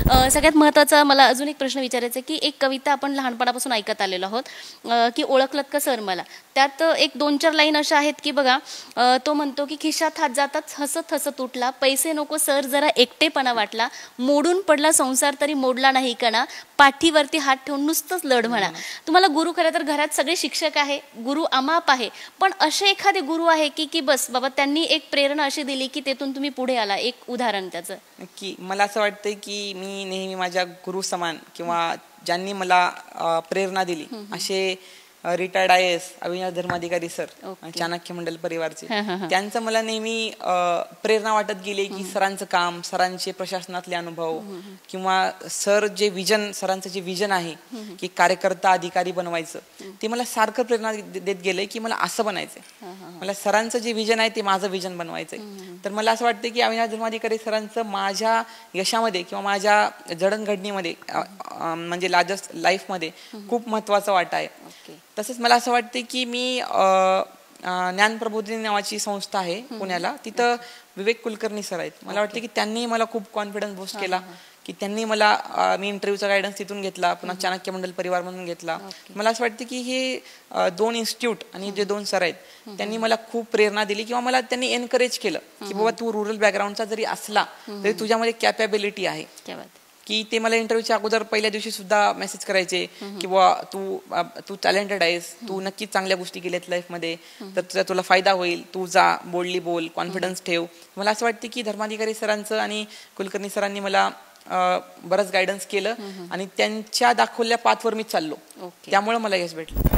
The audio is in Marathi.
सगळ्यात महत्त्वाचा मला अजून एक प्रश्न विचारायचा आहे की एक कविता आपण लहानपणापासून ऐकत आलेलो आहोत की ओळखलत का सर मला. त्यात एक 2-4 लाईन अशा आहेत की बघा, तो म्हणतो की खिशात हात जाताच हसत हसत उठला, पैसे नको सर जरा एकटेपणा वाटला, मोडून पडला संसार तरी मोडला नाही कणा, पाठीवरती हात ठेवून नुसतंच लढ म्हणा. तुम्हाला गुरु खरं तर घरात सगळे शिक्षक आहे, गुरु अमाप आहे, पण असे एखादे गुरु आहे की बस बाबा त्यांनी एक प्रेरणा अशी दिली की तेथून तुम्ही पुढे आला, एक उदाहरण त्याचं? नक्की. मला असं वाटतंय की मी नेहमी माझ्या गुरु समान किंवा ज्यांनी मला प्रेरणा दिली असे retired IAS Avinash Dharmadhikari sir, Chanakya Mandal परिवारचे, त्यांचं मला नेहमी प्रेरणा वाटत गेले की सरांचं काम, सरांचे प्रशासनातले अनुभव किंवा सर जे विजन, सरांचं जे विजन आहे की कार्यकर्ता अधिकारी बनवायचं, ते मला सारखं प्रेरणा देत गेलंय की मला असं बनायचंय. मला सरांचं जे विजन आहे ते माझं विजन बनवायचंय. तर मला असं वाटतं की अविनाश धर्माधिकारी सरांचं माझ्या यशामध्ये किंवा माझ्या जडणघडणीमध्ये म्हणजे लाईफमध्ये खूप महत्वाचा वाटा आहे. तसंच मला असं वाटते की मी ज्ञान प्रबोधिनी नावाची संस्था आहे पुण्याला, तिथं विवेक कुलकर्णी सर आहेत. मला वाटतं की त्यांनी मला खूप कॉन्फिडन्स बूस्ट केला की त्यांनी मला, मी इंटरव्ह्यूचा गायडन्स तिथून घेतला, पुन्हा चाणक्य मंडल परिवार म्हणून घेतला. मला असं वाटतं की हे 2 इन्स्टिट्यूट आणि जे 2 सर आहेत त्यांनी मला खूप प्रेरणा दिली किंवा मला त्यांनी एनकरेज केलं की बाबा तू रुरल बॅकग्राऊंडचा जरी असला तरी तुझ्यामध्ये कॅपॅबिलिटी आहे. की ते मला इंटरव्ह्यूच्या अगोदर पहिल्या दिवशी सुद्धा मेसेज करायचे की बाबा तू टॅलेंटेड आहेस, तू नक्कीच चांगल्या गोष्टी केल्यात लाईफमध्ये, तर तुला फायदा होईल, तू जा, बोल्डली बोल, कॉन्फिडन्स ठेव. मला असं वाटतं की धर्माधिकारी सरांचं आणि कुलकर्णी सरांनी मला बरंच गायडन्स केलं आणि त्यांच्या दाखवलेल्या पाथवर मी चाललो, त्यामुळे मला यश भेटलं.